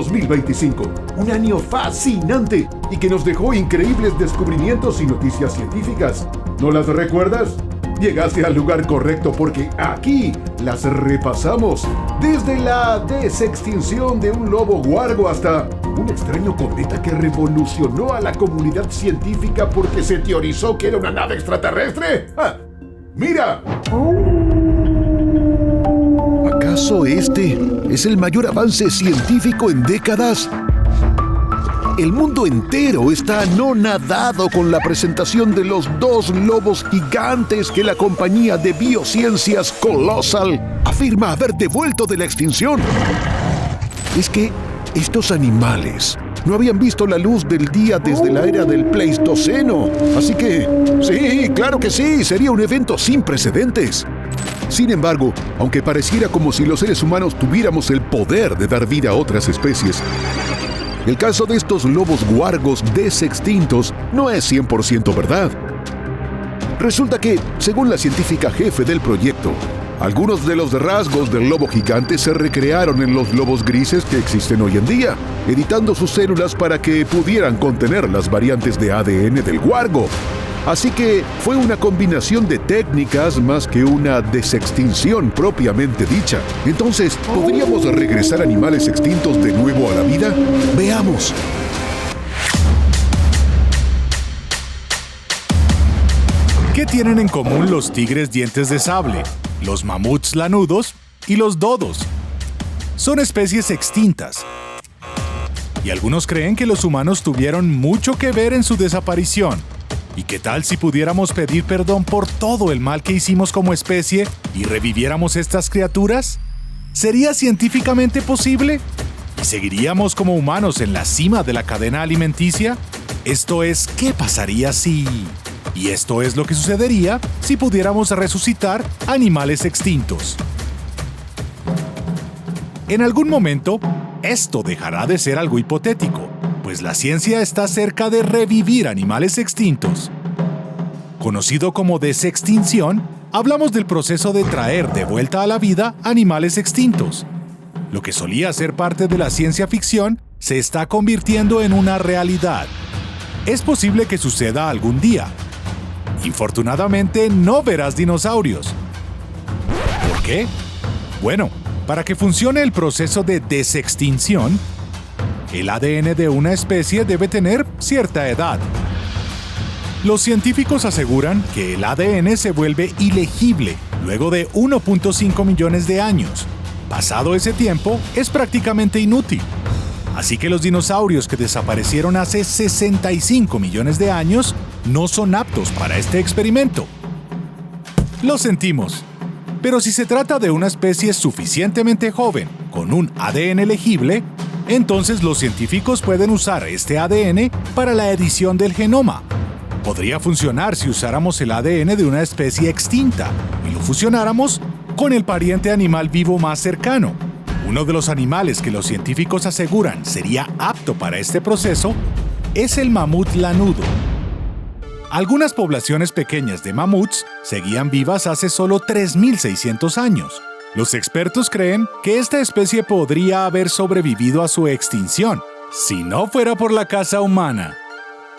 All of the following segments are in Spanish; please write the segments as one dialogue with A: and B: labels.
A: 2025, un año fascinante y que nos dejó increíbles descubrimientos y noticias científicas. ¿No las recuerdas? Llegaste al lugar correcto porque aquí las repasamos. Desde la desextinción de un lobo huargo hasta un extraño cometa que revolucionó a la comunidad científica porque se teorizó que era una nave extraterrestre. ¡Ah! ¡Mira!
B: ¿Acaso este es el mayor avance científico en décadas? El mundo entero está anonadado con la presentación de los 2 lobos gigantes que la compañía de biociencias Colossal afirma haber devuelto de la extinción. Es que estos animales no habían visto la luz del día desde la era del Pleistoceno. Así que, sí, claro que sí, sería un evento sin precedentes. Sin embargo, aunque pareciera como si los seres humanos tuviéramos el poder de dar vida a otras especies, el caso de estos lobos huargos desextintos no es 100% verdad. Resulta que, según la científica jefe del proyecto, algunos de los rasgos del lobo gigante se recrearon en los lobos grises que existen hoy en día, editando sus células para que pudieran contener las variantes de ADN del huargo. Así que fue una combinación de técnicas más que una desextinción propiamente dicha. Entonces, ¿podríamos regresar animales extintos de nuevo a la vida? Veamos.
C: ¿Qué tienen en común los tigres dientes de sable, los mamuts lanudos y los dodos? Son especies extintas. Y algunos creen que los humanos tuvieron mucho que ver en su desaparición. ¿Y qué tal si pudiéramos pedir perdón por todo el mal que hicimos como especie y reviviéramos estas criaturas? ¿Sería científicamente posible? ¿Y seguiríamos como humanos en la cima de la cadena alimenticia? Esto es, ¿qué pasaría si...? Y esto es lo que sucedería si pudiéramos resucitar animales extintos. En algún momento, esto dejará de ser algo hipotético, pues la ciencia está cerca de revivir animales extintos. Conocido como desextinción, hablamos del proceso de traer de vuelta a la vida animales extintos. Lo que solía ser parte de la ciencia ficción se está convirtiendo en una realidad. Es posible que suceda algún día. Infortunadamente, no verás dinosaurios. ¿Por qué? Bueno, para que funcione el proceso de desextinción, el ADN de una especie debe tener cierta edad. Los científicos aseguran que el ADN se vuelve ilegible luego de 1.5 millones de años. Pasado ese tiempo, es prácticamente inútil. Así que los dinosaurios que desaparecieron hace 65 millones de años no son aptos para este experimento. Lo sentimos, pero si se trata de una especie suficientemente joven con un ADN legible, entonces los científicos pueden usar este ADN para la edición del genoma. Podría funcionar si usáramos el ADN de una especie extinta y lo fusionáramos con el pariente animal vivo más cercano. Uno de los animales que los científicos aseguran sería apto para este proceso es el mamut lanudo. Algunas poblaciones pequeñas de mamuts seguían vivas hace solo 3.600 años. Los expertos creen que esta especie podría haber sobrevivido a su extinción, si no fuera por la caza humana.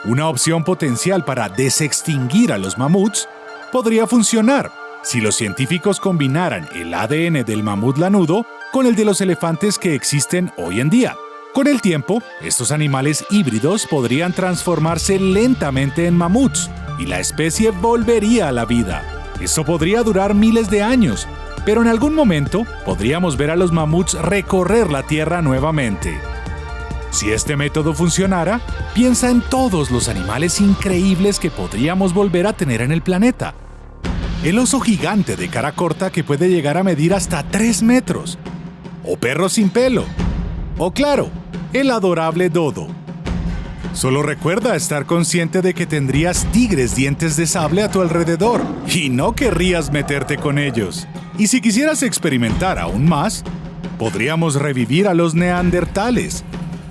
C: Una opción potencial para desextinguir a los mamuts podría funcionar si los científicos combinaran el ADN del mamut lanudo con el de los elefantes que existen hoy en día. Con el tiempo, estos animales híbridos podrían transformarse lentamente en mamuts y la especie volvería a la vida. Esto podría durar miles de años, pero en algún momento podríamos ver a los mamuts recorrer la Tierra nuevamente. Si este método funcionara, piensa en todos los animales increíbles que podríamos volver a tener en el planeta. El oso gigante de cara corta que puede llegar a medir hasta 3 metros. O perros sin pelo. O claro, el adorable dodo. Solo recuerda estar consciente de que tendrías tigres dientes de sable a tu alrededor y no querrías meterte con ellos. Y si quisieras experimentar aún más, podríamos revivir a los neandertales.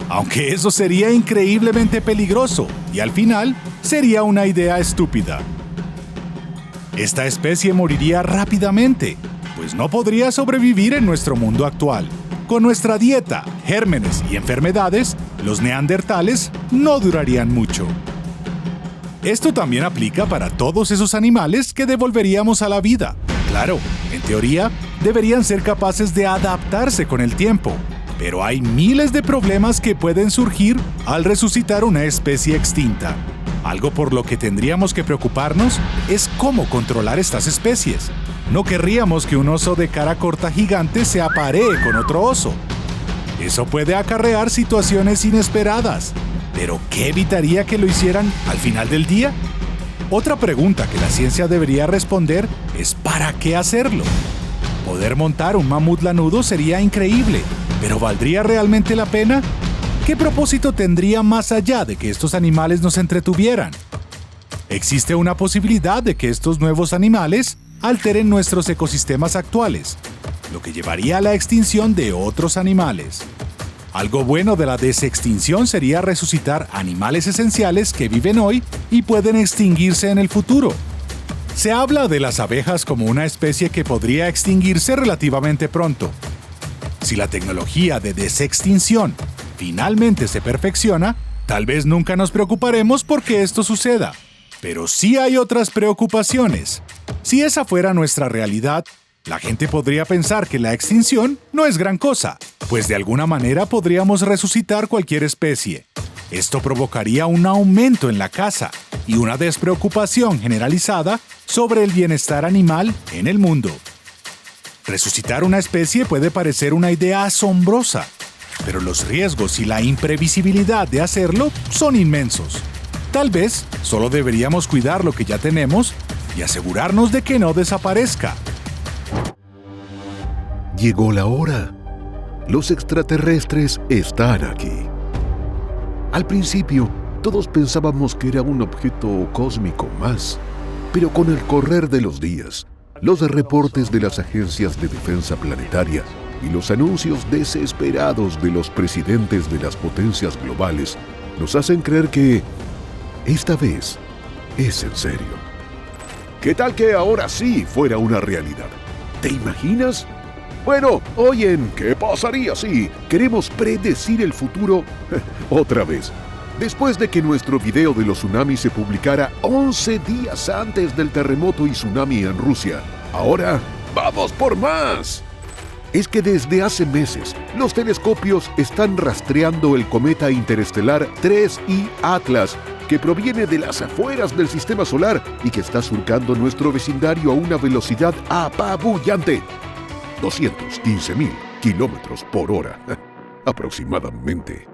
C: Aunque eso sería increíblemente peligroso y al final sería una idea estúpida. Esta especie moriría rápidamente, pues no podría sobrevivir en nuestro mundo actual. Con nuestra dieta, gérmenes y enfermedades, los neandertales no durarían mucho. Esto también aplica para todos esos animales que devolveríamos a la vida. Claro, en teoría, deberían ser capaces de adaptarse con el tiempo, pero hay miles de problemas que pueden surgir al resucitar una especie extinta. Algo por lo que tendríamos que preocuparnos es cómo controlar estas especies. No querríamos que un oso de cara corta gigante se aparee con otro oso. Eso puede acarrear situaciones inesperadas. ¿Pero qué evitaría que lo hicieran al final del día? Otra pregunta que la ciencia debería responder es ¿para qué hacerlo? Poder montar un mamut lanudo sería increíble, pero ¿valdría realmente la pena? ¿Qué propósito tendría más allá de que estos animales nos entretuvieran? Existe una posibilidad de que estos nuevos animales alteren nuestros ecosistemas actuales, lo que llevaría a la extinción de otros animales. Algo bueno de la desextinción sería resucitar animales esenciales que viven hoy y pueden extinguirse en el futuro. Se habla de las abejas como una especie que podría extinguirse relativamente pronto. Si la tecnología de desextinción finalmente se perfecciona, tal vez nunca nos preocuparemos porque esto suceda. Pero sí hay otras preocupaciones. Si esa fuera nuestra realidad, la gente podría pensar que la extinción no es gran cosa, pues de alguna manera podríamos resucitar cualquier especie. Esto provocaría un aumento en la caza y una despreocupación generalizada sobre el bienestar animal en el mundo. Resucitar una especie puede parecer una idea asombrosa, pero los riesgos y la imprevisibilidad de hacerlo son inmensos. Tal vez solo deberíamos cuidar lo que ya tenemos y asegurarnos de que no desaparezca.
B: Llegó la hora. Los extraterrestres están aquí. Al principio, todos pensábamos que era un objeto cósmico más, pero con el correr de los días, los reportes de las agencias de defensa planetaria y los anuncios desesperados de los presidentes de las potencias globales nos hacen creer que esta vez es en serio. ¿Qué tal que ahora sí fuera una realidad? ¿Te imaginas? Bueno, hoy en ¿Qué pasaría si queremos predecir el futuro? Otra vez. Después de que nuestro video de los tsunamis se publicara 11 días antes del terremoto y tsunami en Rusia, ahora ¡vamos por más! Es que desde hace meses, los telescopios están rastreando el cometa interestelar 3I Atlas, que proviene de las afueras del sistema solar y que está surcando nuestro vecindario a una velocidad apabullante. 215,000 kilómetros por hora, aproximadamente.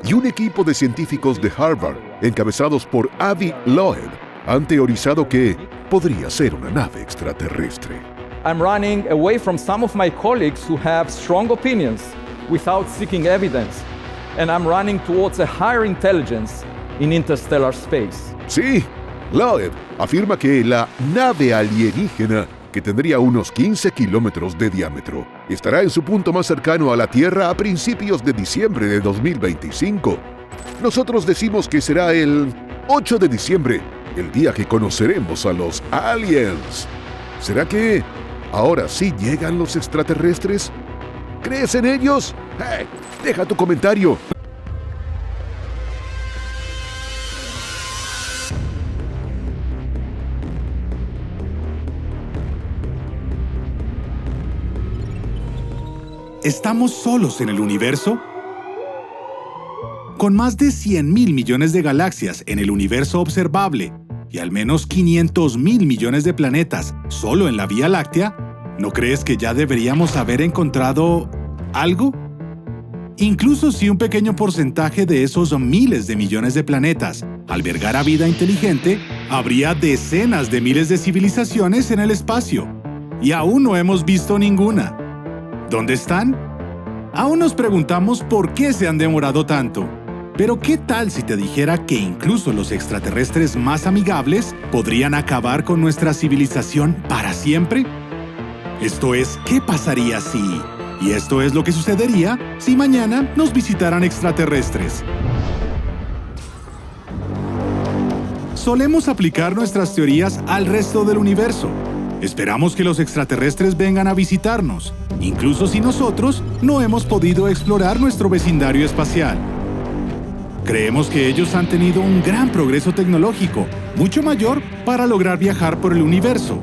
B: Y un equipo de científicos de Harvard, encabezados por Avi Loeb, han teorizado que podría ser una nave extraterrestre.
D: I'm running away from some of my colleagues who have strong opinions without seeking evidence, and I'm running towards a higher intelligence in interstellar space.
B: Sí, Loeb afirma que la nave alienígena, que tendría unos 15 kilómetros de diámetro, estará en su punto más cercano a la Tierra a principios de diciembre de 2025. Nosotros decimos que será el 8 de diciembre, el día que conoceremos a los aliens. ¿Será que ahora sí llegan los extraterrestres? ¿Crees en ellos? Deja tu comentario.
C: ¿Estamos solos en el universo? Con más de 100,000 millones de galaxias en el universo observable y al menos 500,000 millones de planetas solo en la Vía Láctea, ¿no crees que ya deberíamos haber encontrado algo? Incluso si un pequeño porcentaje de esos miles de millones de planetas albergara vida inteligente, habría decenas de miles de civilizaciones en el espacio. Y aún no hemos visto ninguna. ¿Dónde están? Aún nos preguntamos por qué se han demorado tanto. Pero ¿qué tal si te dijera que incluso los extraterrestres más amigables podrían acabar con nuestra civilización para siempre? Esto es, ¿qué pasaría si? Y esto es lo que sucedería si mañana nos visitaran extraterrestres. Solemos aplicar nuestras teorías al resto del universo. Esperamos que los extraterrestres vengan a visitarnos, incluso si nosotros no hemos podido explorar nuestro vecindario espacial. Creemos que ellos han tenido un gran progreso tecnológico, mucho mayor para lograr viajar por el universo.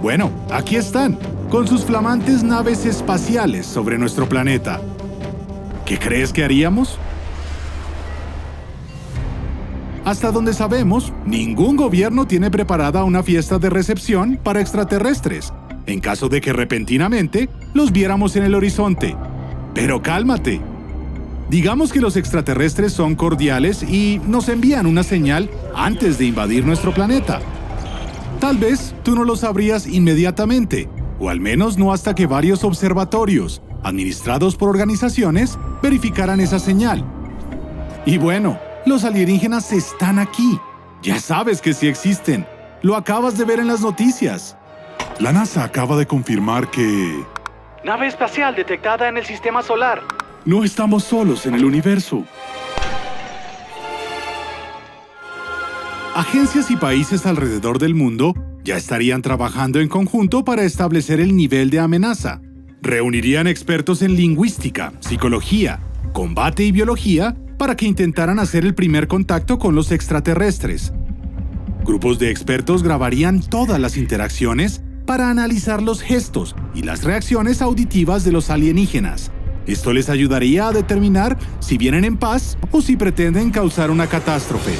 C: Bueno, aquí están, con sus flamantes naves espaciales sobre nuestro planeta. ¿Qué crees que haríamos? Hasta donde sabemos, ningún gobierno tiene preparada una fiesta de recepción para extraterrestres, en caso de que repentinamente los viéramos en el horizonte. Pero cálmate. Digamos que los extraterrestres son cordiales y nos envían una señal antes de invadir nuestro planeta. Tal vez tú no lo sabrías inmediatamente, o al menos no hasta que varios observatorios, administrados por organizaciones, verificaran esa señal. Y bueno, los alienígenas están aquí. Ya sabes que sí existen. Lo acabas de ver en las noticias.
E: La NASA acaba de confirmar que...
F: Nave espacial detectada en el sistema solar.
E: No estamos solos en el universo.
C: Agencias y países alrededor del mundo ya estarían trabajando en conjunto para establecer el nivel de amenaza. Reunirían expertos en lingüística, psicología, combate y biología para que intentaran hacer el primer contacto con los extraterrestres. Grupos de expertos grabarían todas las interacciones para analizar los gestos y las reacciones auditivas de los alienígenas. Esto les ayudaría a determinar si vienen en paz o si pretenden causar una catástrofe.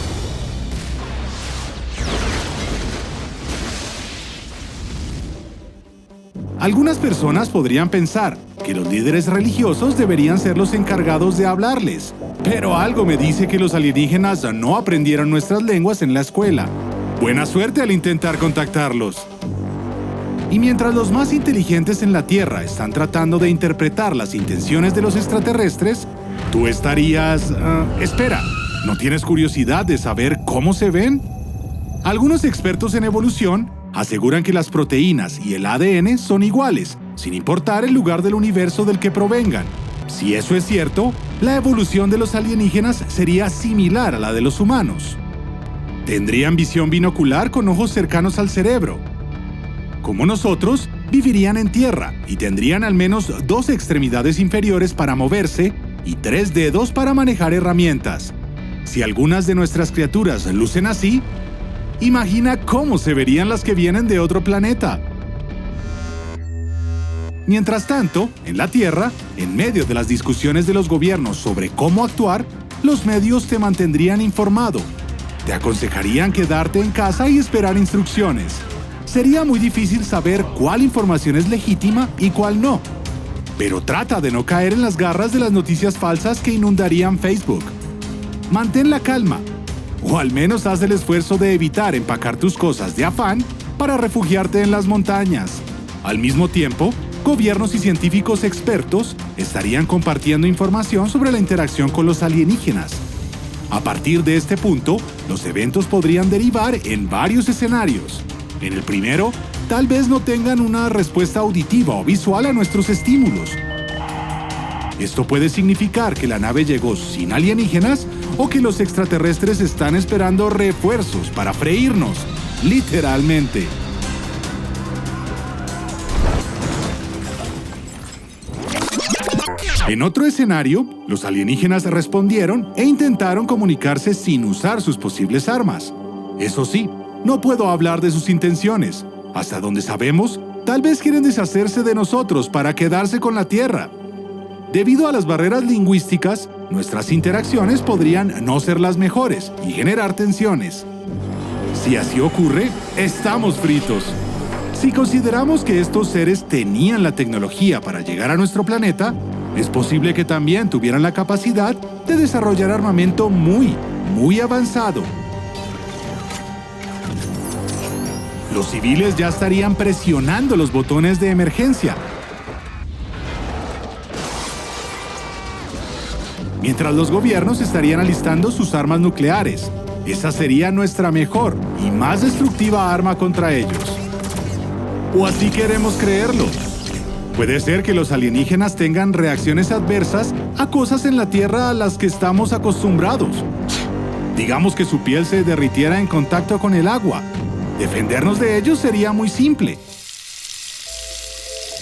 C: Algunas personas podrían pensar que los líderes religiosos deberían ser los encargados de hablarles, pero algo me dice que los alienígenas no aprendieron nuestras lenguas en la escuela. Buena suerte al intentar contactarlos. Y mientras los más inteligentes en la Tierra están tratando de interpretar las intenciones de los extraterrestres, tú estarías... Espera, ¿no tienes curiosidad de saber cómo se ven? Algunos expertos en evolución aseguran que las proteínas y el ADN son iguales, sin importar el lugar del universo del que provengan. Si eso es cierto, la evolución de los alienígenas sería similar a la de los humanos. Tendrían visión binocular con ojos cercanos al cerebro. Como nosotros, vivirían en tierra y tendrían al menos 2 extremidades inferiores para moverse y 3 dedos para manejar herramientas. Si algunas de nuestras criaturas lucen así, imagina cómo se verían las que vienen de otro planeta. Mientras tanto, en la Tierra, en medio de las discusiones de los gobiernos sobre cómo actuar, los medios te mantendrían informado. Te aconsejarían quedarte en casa y esperar instrucciones. Sería muy difícil saber cuál información es legítima y cuál no. Pero trata de no caer en las garras de las noticias falsas que inundarían Facebook. Mantén la calma. O al menos haz el esfuerzo de evitar empacar tus cosas de afán para refugiarte en las montañas. Al mismo tiempo, gobiernos y científicos expertos estarían compartiendo información sobre la interacción con los alienígenas. A partir de este punto, los eventos podrían derivar en varios escenarios. En el primero, tal vez no tengan una respuesta auditiva o visual a nuestros estímulos. Esto puede significar que la nave llegó sin alienígenas o que los extraterrestres están esperando refuerzos para freírnos, literalmente. En otro escenario, los alienígenas respondieron e intentaron comunicarse sin usar sus posibles armas. Eso sí, no puedo hablar de sus intenciones. Hasta donde sabemos, tal vez quieren deshacerse de nosotros para quedarse con la Tierra. Debido a las barreras lingüísticas, nuestras interacciones podrían no ser las mejores y generar tensiones. Si así ocurre, estamos fritos. Si consideramos que estos seres tenían la tecnología para llegar a nuestro planeta, es posible que también tuvieran la capacidad de desarrollar armamento muy avanzado. Los civiles ya estarían presionando los botones de emergencia, mientras los gobiernos estarían alistando sus armas nucleares. Esa sería nuestra mejor y más destructiva arma contra ellos. O así queremos creerlo. Puede ser que los alienígenas tengan reacciones adversas a cosas en la Tierra a las que estamos acostumbrados. Digamos que su piel se derritiera en contacto con el agua. Defendernos de ellos sería muy simple.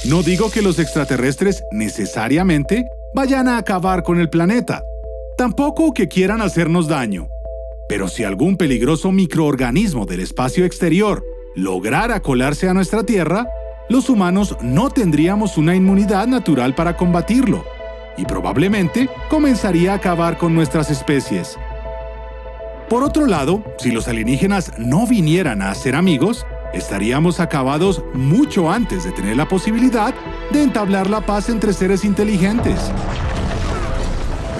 E: No digo que los extraterrestres necesariamente vayan a acabar con el planeta, tampoco que quieran hacernos daño. Pero si algún peligroso microorganismo del espacio exterior lograra colarse a nuestra Tierra, los humanos no tendríamos una inmunidad natural para combatirlo, y probablemente comenzaría a acabar con nuestras especies. Por otro lado, si los alienígenas no vinieran a ser amigos, estaríamos acabados mucho antes de tener la posibilidad de entablar la paz entre seres inteligentes.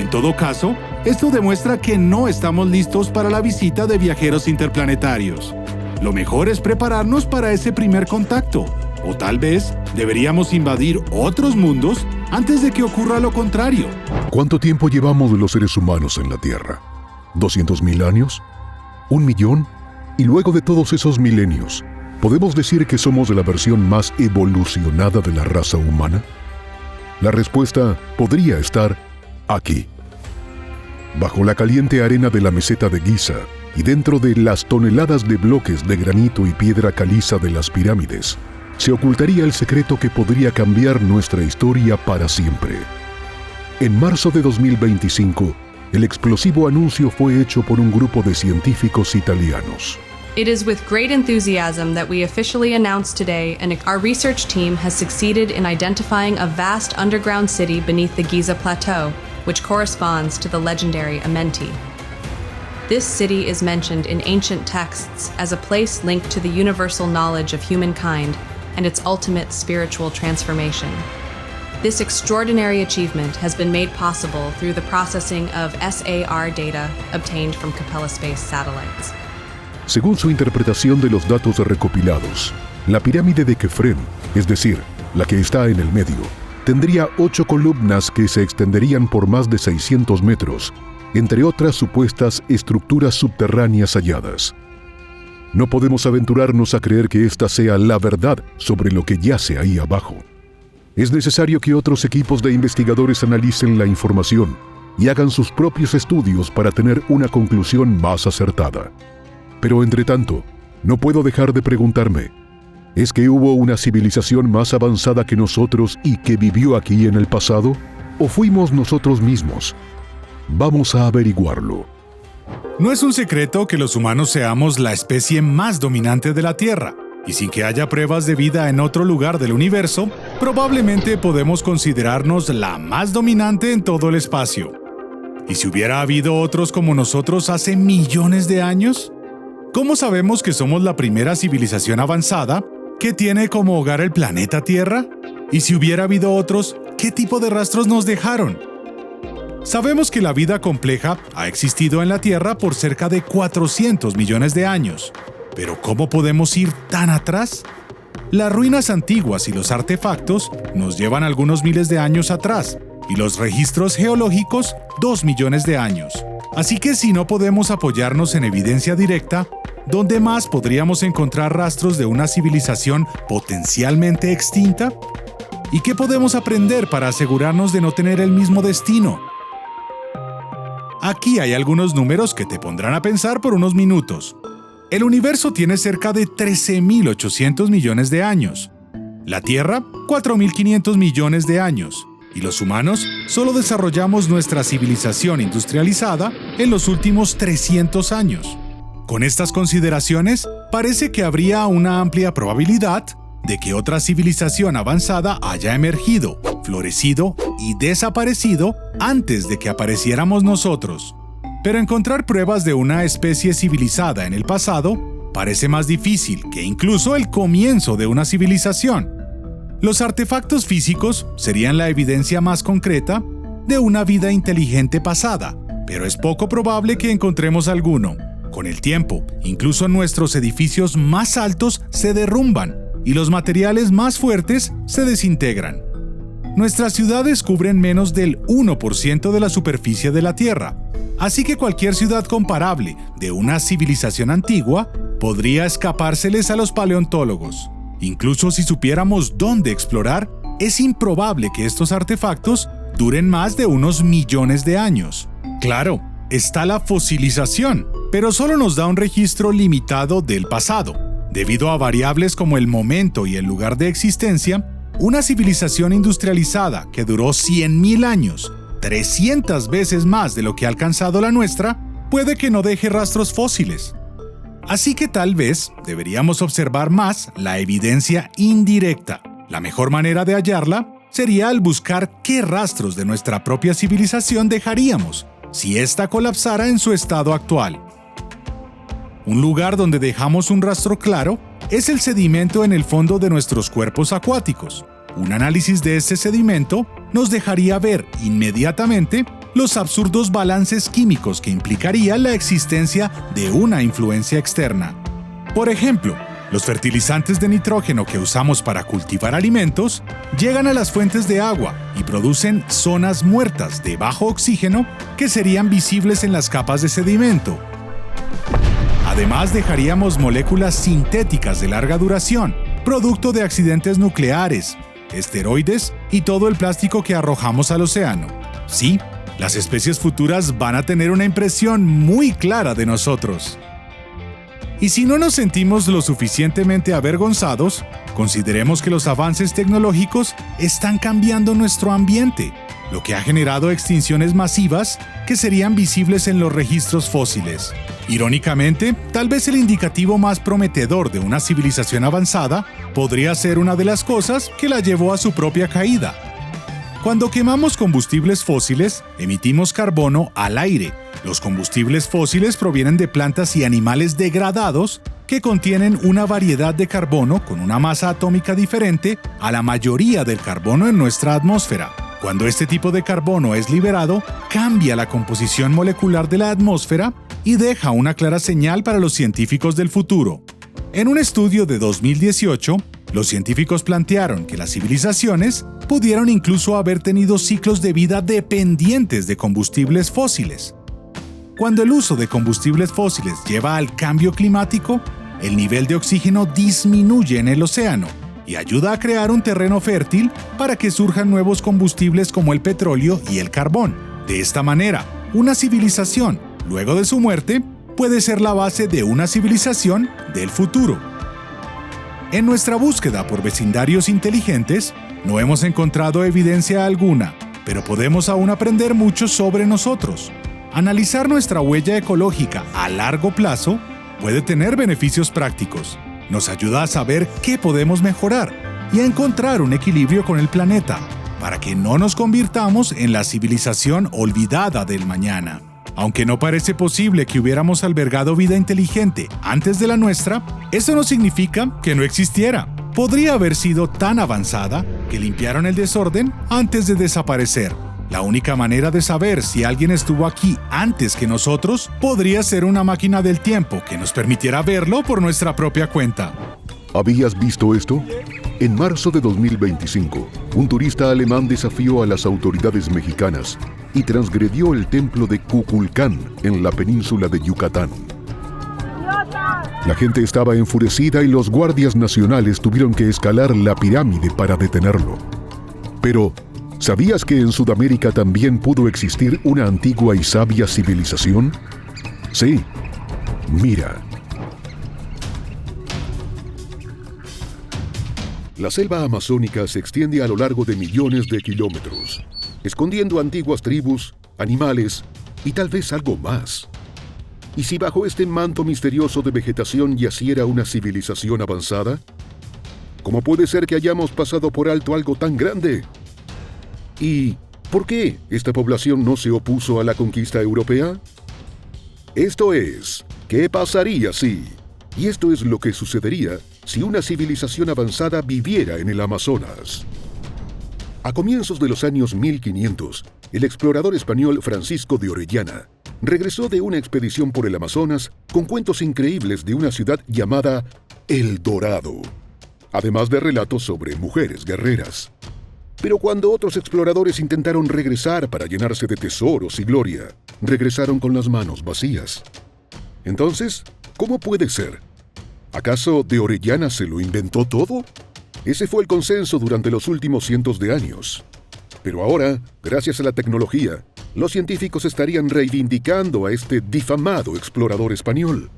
E: En todo caso, esto demuestra que no estamos listos para la visita de viajeros interplanetarios. Lo mejor es prepararnos para ese primer contacto, o tal vez deberíamos invadir otros mundos antes de que ocurra lo contrario.
B: ¿Cuánto tiempo llevamos los seres humanos en la Tierra? ¿200.000 años? ¿1 millón? Y luego de todos esos milenios, ¿podemos decir que somos la versión más evolucionada de la raza humana? La respuesta podría estar aquí. Bajo la caliente arena de la meseta de Giza y dentro de las toneladas de bloques de granito y piedra caliza de las pirámides, se ocultaría el secreto que podría cambiar nuestra historia para siempre. En marzo de 2025, el explosivo anuncio fue hecho por un grupo de científicos italianos.
G: It is with great enthusiasm that we officially announce today our research team has succeeded in identifying a vast underground city beneath the Giza Plateau, which corresponds to the legendary Amenti. This city is mentioned in ancient texts as a place linked to the universal knowledge of humankind and its ultimate spiritual transformation. This extraordinary achievement has been made possible through the processing of SAR data obtained from Capella Space satellites.
B: Según su interpretación de los datos recopilados, la pirámide de Kefren, es decir, la que está en el medio, tendría 8 columnas que se extenderían por más de 600 metros, entre otras supuestas estructuras subterráneas halladas. No podemos aventurarnos a creer que esta sea la verdad sobre lo que yace ahí abajo. Es necesario que otros equipos de investigadores analicen la información y hagan sus propios estudios para tener una conclusión más acertada. Pero entre tanto, no puedo dejar de preguntarme, ¿es que hubo una civilización más avanzada que nosotros y que vivió aquí en el pasado? ¿O fuimos nosotros mismos? Vamos a averiguarlo.
C: No es un secreto que los humanos seamos la especie más dominante de la Tierra, y sin que haya pruebas de vida en otro lugar del universo, probablemente podemos considerarnos la más dominante en todo el espacio. ¿Y si hubiera habido otros como nosotros hace millones de años? ¿Cómo sabemos que somos la primera civilización avanzada que tiene como hogar el planeta Tierra? ¿Y si hubiera habido otros, qué tipo de rastros nos dejaron? Sabemos que la vida compleja ha existido en la Tierra por cerca de 400 millones de años. ¿Pero cómo podemos ir tan atrás? Las ruinas antiguas y los artefactos nos llevan algunos miles de años atrás, y los registros geológicos 2 millones de años. Así que si no podemos apoyarnos en evidencia directa, ¿dónde más podríamos encontrar rastros de una civilización potencialmente extinta? ¿Y qué podemos aprender para asegurarnos de no tener el mismo destino? Aquí hay algunos números que te pondrán a pensar por unos minutos. El universo tiene cerca de 13.800 millones de años. La Tierra, 4.500 millones de años. Y los humanos solo desarrollamos nuestra civilización industrializada en los últimos 300 años. Con estas consideraciones, parece que habría una amplia probabilidad de que otra civilización avanzada haya emergido, florecido y desaparecido antes de que apareciéramos nosotros. Pero encontrar pruebas de una especie civilizada en el pasado parece más difícil que incluso el comienzo de una civilización. Los artefactos físicos serían la evidencia más concreta de una vida inteligente pasada, pero es poco probable que encontremos alguno. Con el tiempo, incluso nuestros edificios más altos se derrumban y los materiales más fuertes se desintegran. Nuestras ciudades cubren menos del 1% de la superficie de la Tierra, así que cualquier ciudad comparable de una civilización antigua podría escapárseles a los paleontólogos. Incluso si supiéramos dónde explorar, es improbable que estos artefactos duren más de unos millones de años. Claro, está la fosilización, pero solo nos da un registro limitado del pasado. Debido a variables como el momento y el lugar de existencia, Una civilización industrializada que duró 100.000 años, 300 veces más de lo que ha alcanzado la nuestra, puede que no deje rastros fósiles. Así que tal vez deberíamos observar más la evidencia indirecta. La mejor manera de hallarla sería al buscar qué rastros de nuestra propia civilización dejaríamos si ésta colapsara en su estado actual. Un lugar donde dejamos un rastro claro es el sedimento en el fondo de nuestros cuerpos acuáticos. Un análisis de ese sedimento nos dejaría ver inmediatamente los absurdos balances químicos que implicaría la existencia de una influencia externa. Por ejemplo, los fertilizantes de nitrógeno que usamos para cultivar alimentos llegan a las fuentes de agua y producen zonas muertas de bajo oxígeno que serían visibles en las capas de sedimento. Además, dejaríamos moléculas sintéticas de larga duración, producto de accidentes nucleares, esteroides y todo el plástico que arrojamos al océano. Sí, las especies futuras van a tener una impresión muy clara de nosotros. Y si no nos sentimos lo suficientemente avergonzados, consideremos que los avances tecnológicos están cambiando nuestro ambiente, lo que ha generado extinciones masivas que serían visibles en los registros fósiles. Irónicamente, tal vez el indicativo más prometedor de una civilización avanzada podría ser una de las cosas que la llevó a su propia caída. Cuando quemamos combustibles fósiles, emitimos carbono al aire. Los combustibles fósiles provienen de plantas y animales degradados que contienen una variedad de carbono con una masa atómica diferente a la mayoría del carbono en nuestra atmósfera. Cuando este tipo de carbono es liberado, cambia la composición molecular de la atmósfera y deja una clara señal para los científicos del futuro. En un estudio de 2018, los científicos plantearon que las civilizaciones pudieron incluso haber tenido ciclos de vida dependientes de combustibles fósiles. Cuando el uso de combustibles fósiles lleva al cambio climático, el nivel de oxígeno disminuye en el océano y ayuda a crear un terreno fértil para que surjan nuevos combustibles como el petróleo y el carbón. De esta manera, una civilización, luego de su muerte, puede ser la base de una civilización del futuro. En nuestra búsqueda por vecindarios inteligentes, no hemos encontrado evidencia alguna, pero podemos aún aprender mucho sobre nosotros. Analizar nuestra huella ecológica a largo plazo puede tener beneficios prácticos. Nos ayuda a saber qué podemos mejorar y a encontrar un equilibrio con el planeta, para que no nos convirtamos en la civilización olvidada del mañana. Aunque no parece posible que hubiéramos albergado vida inteligente antes de la nuestra, eso no significa que no existiera. Podría haber sido tan avanzada que limpiaron el desorden antes de desaparecer. La única manera de saber si alguien estuvo aquí antes que nosotros podría ser una máquina del tiempo que nos permitiera verlo por nuestra propia cuenta.
B: ¿Habías visto esto? En marzo de 2025, un turista alemán desafió a las autoridades mexicanas y transgredió el templo de Kukulcán en la península de Yucatán. La gente estaba enfurecida y los guardias nacionales tuvieron que escalar la pirámide para detenerlo. Pero, ¿sabías que en Sudamérica también pudo existir una antigua y sabia civilización? Sí. Mira. La selva amazónica se extiende a lo largo de millones de kilómetros, escondiendo antiguas tribus, animales y tal vez algo más. ¿Y si bajo este manto misterioso de vegetación yaciera una civilización avanzada? ¿Cómo puede ser que hayamos pasado por alto algo tan grande? ¿Y por qué esta población no se opuso a la conquista europea? Esto es, ¿qué pasaría si? Y esto es lo que sucedería si una civilización avanzada viviera en el Amazonas. A comienzos de los años 1500, el explorador español Francisco de Orellana regresó de una expedición por el Amazonas con cuentos increíbles de una ciudad llamada El Dorado, además de relatos sobre mujeres guerreras. Pero cuando otros exploradores intentaron regresar para llenarse de tesoros y gloria, regresaron con las manos vacías. Entonces, ¿cómo puede ser? ¿Acaso de Orellana se lo inventó todo? Ese fue el consenso durante los últimos cientos de años. Pero ahora, gracias a la tecnología, los científicos estarían reivindicando a este difamado explorador español.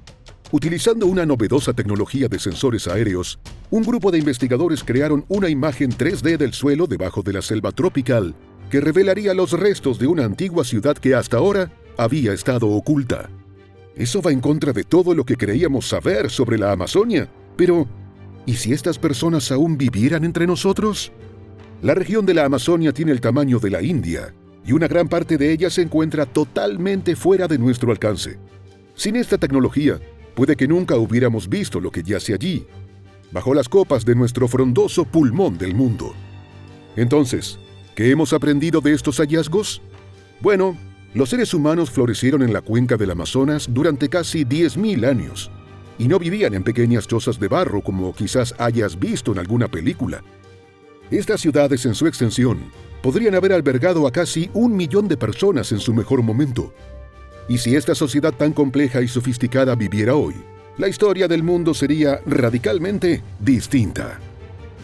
B: Utilizando una novedosa tecnología de sensores aéreos, un grupo de investigadores crearon una imagen 3D del suelo debajo de la selva tropical que revelaría los restos de una antigua ciudad que hasta ahora había estado oculta. Eso va en contra de todo lo que creíamos saber sobre la Amazonia, pero ¿y si estas personas aún vivieran entre nosotros? La región de la Amazonia tiene el tamaño de la India, y una gran parte de ella se encuentra totalmente fuera de nuestro alcance. Sin esta tecnología, puede que nunca hubiéramos visto lo que yace allí, bajo las copas de nuestro frondoso pulmón del mundo. Entonces, ¿qué hemos aprendido de estos hallazgos? Bueno, los seres humanos florecieron en la cuenca del Amazonas durante casi 10.000 años, y no vivían en pequeñas chozas de barro como quizás hayas visto en alguna película. Estas ciudades en su extensión podrían haber albergado a casi 1 millón de personas en su mejor momento. Y si esta sociedad tan compleja y sofisticada viviera hoy, la historia del mundo sería radicalmente distinta.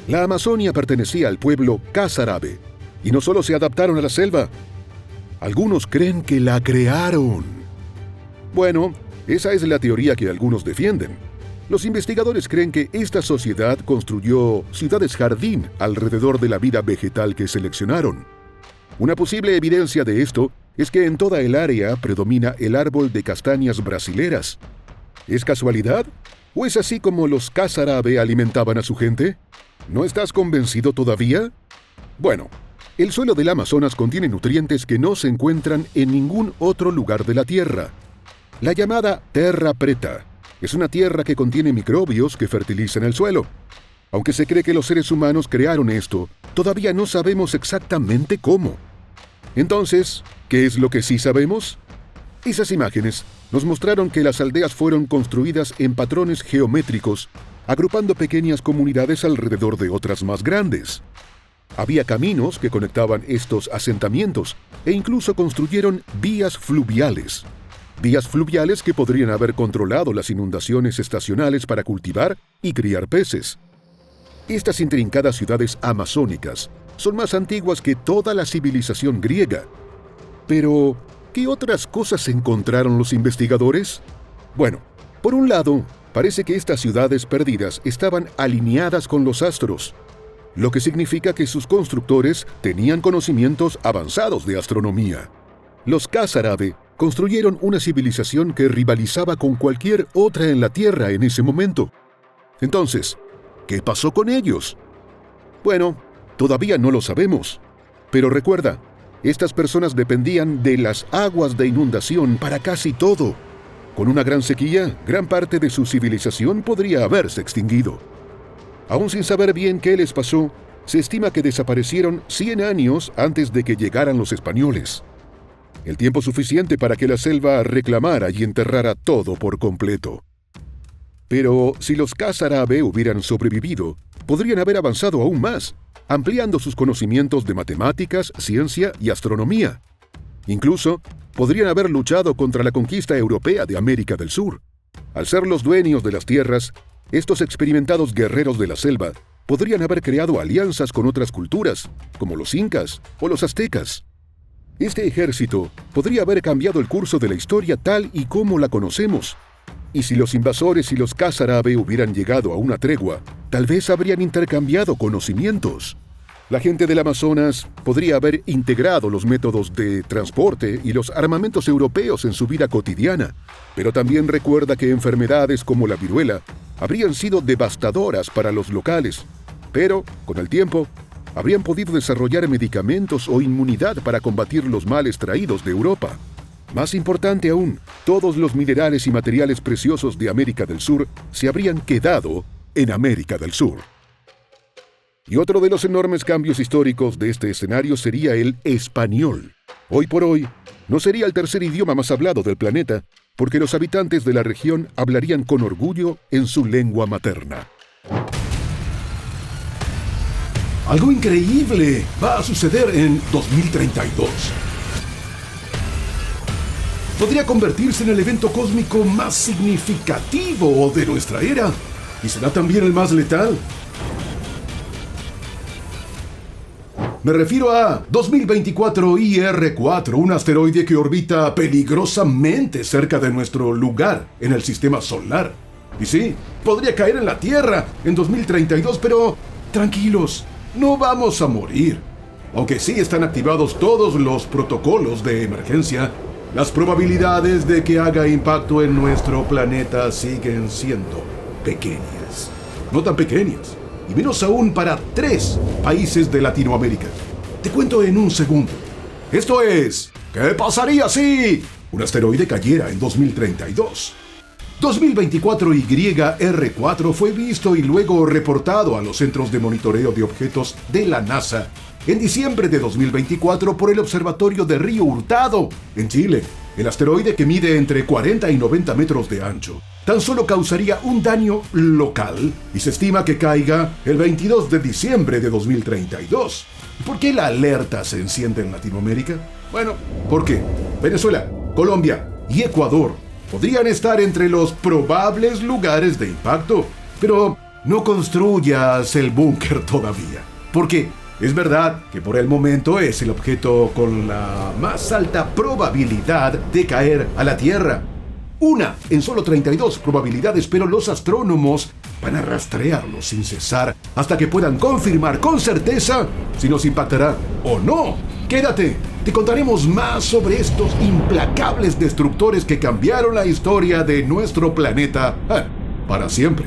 B: La Amazonia pertenecía al pueblo Casarabe, y no solo se adaptaron a la selva, algunos creen que la crearon. Bueno, esa es la teoría que algunos defienden. Los investigadores creen que esta sociedad construyó ciudades jardín alrededor de la vida vegetal que seleccionaron. Una posible evidencia de esto es que en toda el área predomina el árbol de castañas brasileras. ¿Es casualidad? ¿O es así como los Casarabe alimentaban a su gente? ¿No estás convencido todavía? Bueno, el suelo del Amazonas contiene nutrientes que no se encuentran en ningún otro lugar de la Tierra. La llamada terra preta es una tierra que contiene microbios que fertilizan el suelo. Aunque se cree que los seres humanos crearon esto, todavía no sabemos exactamente cómo. Entonces, ¿qué es lo que sí sabemos? Esas imágenes nos mostraron que las aldeas fueron construidas en patrones geométricos, agrupando pequeñas comunidades alrededor de otras más grandes. Había caminos que conectaban estos asentamientos e incluso construyeron vías fluviales. Vías fluviales que podrían haber controlado las inundaciones estacionales para cultivar y criar peces. Estas intrincadas ciudades amazónicas son más antiguas que toda la civilización griega. Pero, ¿qué otras cosas encontraron los investigadores? Bueno, por un lado, parece que estas ciudades perdidas estaban alineadas con los astros, lo que significa que sus constructores tenían conocimientos avanzados de astronomía. Los Casarabe construyeron una civilización que rivalizaba con cualquier otra en la Tierra en ese momento. Entonces, ¿qué pasó con ellos? Bueno, todavía no lo sabemos. Pero recuerda, estas personas dependían de las aguas de inundación para casi todo. Con una gran sequía, gran parte de su civilización podría haberse extinguido. Aún sin saber bien qué les pasó, se estima que desaparecieron 100 años antes de que llegaran los españoles. El tiempo suficiente para que la selva reclamara y enterrara todo por completo. Pero si los Casarabe hubieran sobrevivido, podrían haber avanzado aún más, ampliando sus conocimientos de matemáticas, ciencia y astronomía. Incluso, podrían haber luchado contra la conquista europea de América del Sur. Al ser los dueños de las tierras, estos experimentados guerreros de la selva podrían haber creado alianzas con otras culturas, como los incas o los aztecas. Este ejército podría haber cambiado el curso de la historia tal y como la conocemos. Y si los invasores y los Casarabe hubieran llegado a una tregua, tal vez habrían intercambiado conocimientos. La gente del Amazonas podría haber integrado los métodos de transporte y los armamentos europeos en su vida cotidiana, pero también recuerda que enfermedades como la viruela habrían sido devastadoras para los locales, pero, con el tiempo, habrían podido desarrollar medicamentos o inmunidad para combatir los males traídos de Europa. Más importante aún, todos los minerales y materiales preciosos de América del Sur se habrían quedado en América del Sur. Y otro de los enormes cambios históricos de este escenario sería el español. Hoy por hoy, no sería el tercer idioma más hablado del planeta, porque los habitantes de la región hablarían con orgullo en su lengua materna.
A: Algo increíble va a suceder en 2032. Podría convertirse en el evento cósmico más significativo de nuestra era, y será también el más letal. Me refiero a 2024 IR4, un asteroide que orbita peligrosamente cerca de nuestro lugar en el sistema solar. Y sí, podría caer en la Tierra en 2032, pero tranquilos, no vamos a morir. Aunque sí están activados todos los protocolos de emergencia, las probabilidades de que haga impacto en nuestro planeta siguen siendo pequeñas. No tan pequeñas, y menos aún para 3 países de Latinoamérica. Te cuento en un segundo. Esto es, ¿qué pasaría si un asteroide cayera en 2032? 2024 YR4 fue visto y luego reportado a los centros de monitoreo de objetos de la NASA en diciembre de 2024 por el Observatorio de Río Hurtado, en Chile. El asteroide, que mide entre 40 y 90 metros de ancho, tan solo causaría un daño local y se estima que caiga el 22 de diciembre de 2032. ¿Por qué la alerta se enciende en Latinoamérica? Bueno, porque Venezuela, Colombia y Ecuador podrían estar entre los probables lugares de impacto, pero no construyas el búnker todavía, porque es verdad que por el momento es el objeto con la más alta probabilidad de caer a la Tierra. Una en solo 32 probabilidades, pero los astrónomos van a rastrearlo sin cesar hasta que puedan confirmar con certeza si nos impactará o no. Quédate, te contaremos más sobre estos implacables destructores que cambiaron la historia de nuestro planeta para siempre.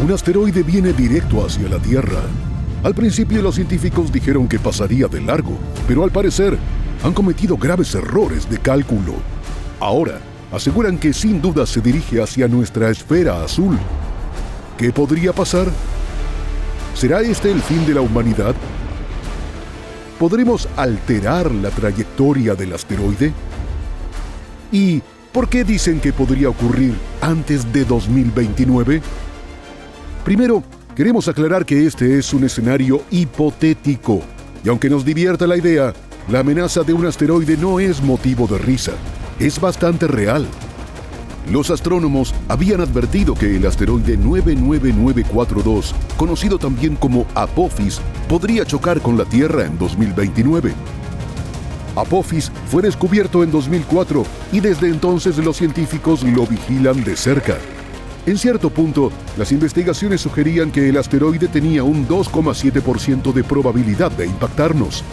B: Un asteroide viene directo hacia la Tierra. Al principio los científicos dijeron que pasaría de largo, pero al parecer han cometido graves errores de cálculo. Ahora aseguran que sin duda se dirige hacia nuestra esfera azul. ¿Qué podría pasar? ¿Será este el fin de la humanidad? ¿Podremos alterar la trayectoria del asteroide? ¿Y por qué dicen que podría ocurrir antes de 2029? Primero, queremos aclarar que este es un escenario hipotético, y aunque nos divierta la idea, la amenaza de un asteroide no es motivo de risa, es bastante real. Los astrónomos habían advertido que el asteroide 99942, conocido también como Apophis, podría chocar con la Tierra en 2029. Apophis fue descubierto en 2004 y desde entonces los científicos lo vigilan de cerca. En cierto punto, las investigaciones sugerían que el asteroide tenía un 2,7% de probabilidad de impactarnos.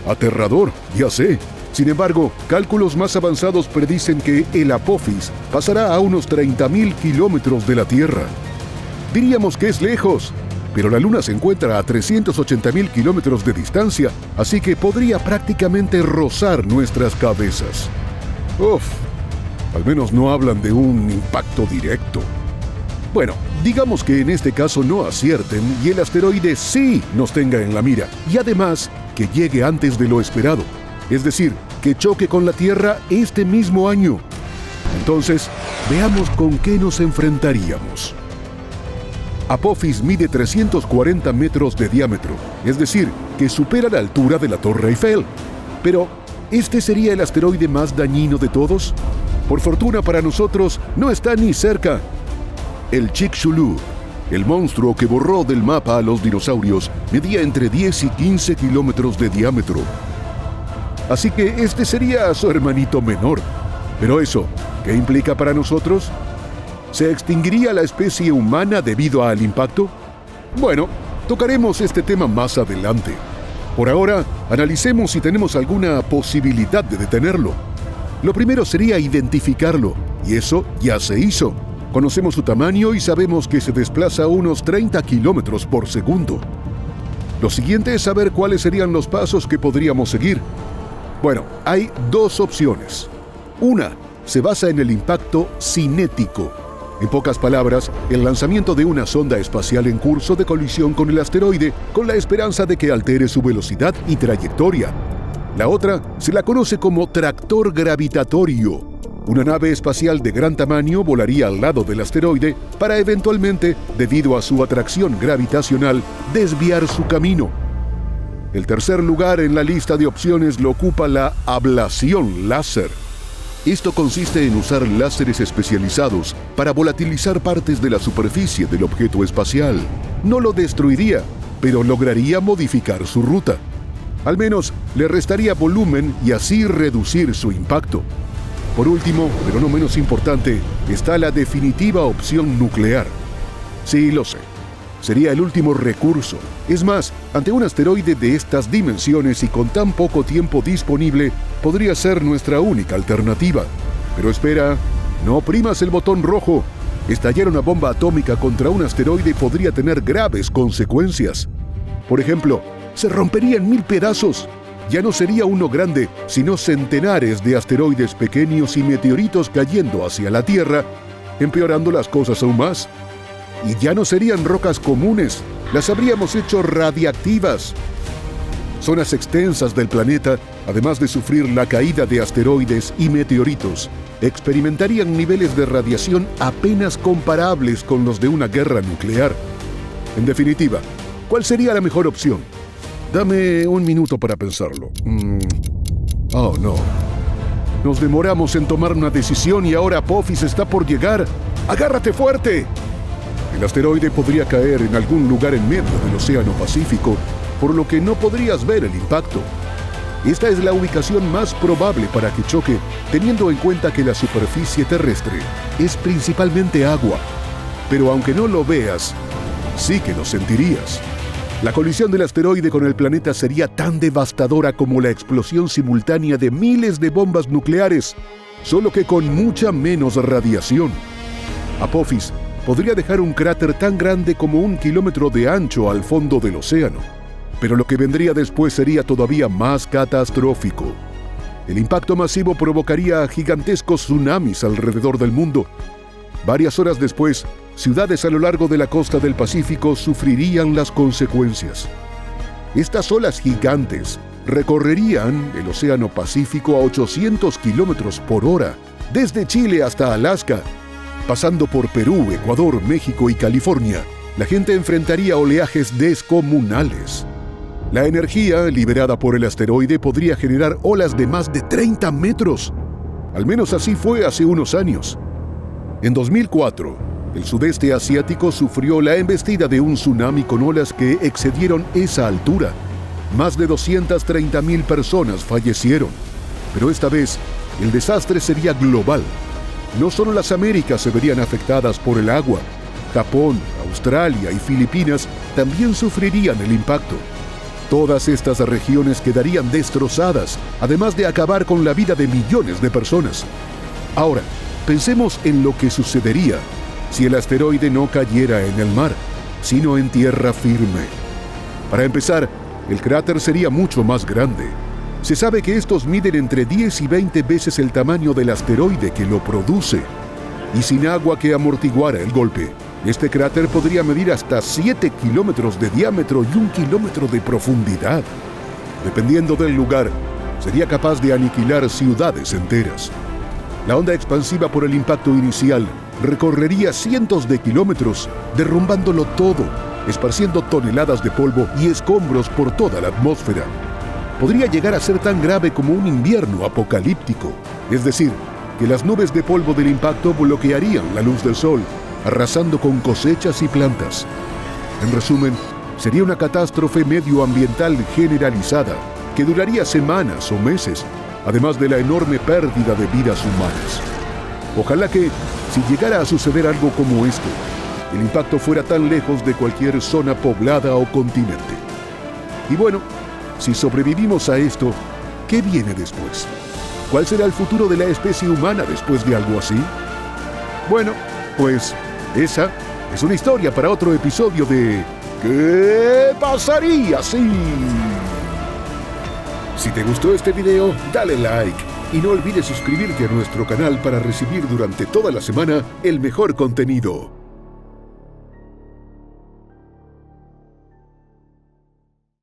B: Aterrador, ya sé. Sin embargo, cálculos más avanzados predicen que el Apophis pasará a unos 30.000 kilómetros de la Tierra. Diríamos que es lejos, pero la Luna se encuentra a 380.000 kilómetros de distancia, así que podría prácticamente rozar nuestras cabezas. Uf, al menos no hablan de un impacto directo. Bueno, digamos que en este caso no acierten y el asteroide sí nos tenga en la mira, y además que llegue antes de lo esperado, es decir, que choque con la Tierra este mismo año. Entonces, veamos con qué nos enfrentaríamos. Apophis mide 340 metros de diámetro, es decir, que supera la altura de la Torre Eiffel. Pero, ¿este sería el asteroide más dañino de todos? Por fortuna para nosotros, no está ni cerca. El Chicxulub, el monstruo que borró del mapa a los dinosaurios, medía entre 10 y 15 kilómetros de diámetro. Así que este sería su hermanito menor. Pero eso, ¿qué implica para nosotros? ¿Se extinguiría la especie humana debido al impacto? Bueno, tocaremos este tema más adelante. Por ahora, analicemos si tenemos alguna posibilidad de detenerlo. Lo primero sería identificarlo, y eso ya se hizo. Conocemos su tamaño y sabemos que se desplaza a unos 30 kilómetros por segundo. Lo siguiente es saber cuáles serían los pasos que podríamos seguir. Bueno, hay dos opciones. Una se basa en el impacto cinético. En pocas palabras, el lanzamiento de una sonda espacial en curso de colisión con el asteroide con la esperanza de que altere su velocidad y trayectoria. La otra se la conoce como tractor gravitatorio. Una nave espacial de gran tamaño volaría al lado del asteroide para eventualmente, debido a su atracción gravitacional, desviar su camino. El tercer lugar en la lista de opciones lo ocupa la ablación láser. Esto consiste en usar láseres especializados para volatilizar partes de la superficie del objeto espacial. No lo destruiría, pero lograría modificar su ruta. Al menos le restaría volumen y así reducir su impacto. Por último, pero no menos importante, está la definitiva opción nuclear. Sí, lo sé. Sería el último recurso. Es más, ante un asteroide de estas dimensiones y con tan poco tiempo disponible, podría ser nuestra única alternativa. Pero espera, no oprimas el botón rojo. Estallar una bomba atómica contra un asteroide podría tener graves consecuencias. Por ejemplo, se rompería en 1000 pedazos. Ya no sería uno grande, sino centenares de asteroides pequeños y meteoritos cayendo hacia la Tierra, empeorando las cosas aún más. Y ya no serían rocas comunes, las habríamos hecho radiactivas. Zonas extensas del planeta, además de sufrir la caída de asteroides y meteoritos, experimentarían niveles de radiación apenas comparables con los de una guerra nuclear. En definitiva, ¿cuál sería la mejor opción? Dame un minuto para pensarlo. Oh, no. Nos demoramos en tomar una decisión y ahora Apophis está por llegar. ¡Agárrate fuerte! El asteroide podría caer en algún lugar en medio del Océano Pacífico, por lo que no podrías ver el impacto. Esta es la ubicación más probable para que choque, teniendo en cuenta que la superficie terrestre es principalmente agua. Pero aunque no lo veas, sí que lo sentirías. La colisión del asteroide con el planeta sería tan devastadora como la explosión simultánea de miles de bombas nucleares, solo que con mucha menos radiación. Apophis podría dejar un cráter tan grande como 1 kilómetro de ancho al fondo del océano. Pero lo que vendría después sería todavía más catastrófico. El impacto masivo provocaría gigantescos tsunamis alrededor del mundo. Varias horas después, ciudades a lo largo de la costa del Pacífico sufrirían las consecuencias. Estas olas gigantes recorrerían el Océano Pacífico a 800 kilómetros por hora, desde Chile hasta Alaska. Pasando por Perú, Ecuador, México y California, la gente enfrentaría oleajes descomunales. La energía liberada por el asteroide podría generar olas de más de 30 metros. Al menos así fue hace unos años. En 2004, el sudeste asiático sufrió la embestida de un tsunami con olas que excedieron esa altura. Más de 230,000 personas fallecieron. Pero esta vez, el desastre sería global. No solo las Américas se verían afectadas por el agua. Japón, Australia y Filipinas también sufrirían el impacto. Todas estas regiones quedarían destrozadas, además de acabar con la vida de millones de personas. Ahora, pensemos en lo que sucedería si el asteroide no cayera en el mar, sino en tierra firme. Para empezar, el cráter sería mucho más grande. Se sabe que estos miden entre 10 y 20 veces el tamaño del asteroide que lo produce. Y sin agua que amortiguara el golpe, este cráter podría medir hasta 7 kilómetros de diámetro y 1 kilómetro de profundidad. Dependiendo del lugar, sería capaz de aniquilar ciudades enteras. La onda expansiva por el impacto inicial recorrería cientos de kilómetros, derrumbándolo todo, esparciendo toneladas de polvo y escombros por toda la atmósfera. Podría llegar a ser tan grave como un invierno apocalíptico, es decir, que las nubes de polvo del impacto bloquearían la luz del sol, arrasando con cosechas y plantas. En resumen, sería una catástrofe medioambiental generalizada que duraría semanas o meses, además de la enorme pérdida de vidas humanas. Ojalá que, si llegara a suceder algo como esto, el impacto fuera tan lejos de cualquier zona poblada o continente. Y bueno, si sobrevivimos a esto, ¿qué viene después? ¿Cuál será el futuro de la especie humana después de algo así? Bueno, pues esa es una historia para otro episodio de ¿Qué pasaría si? Si te gustó este video, dale like y no olvides suscribirte a nuestro canal para recibir durante toda la semana el mejor contenido.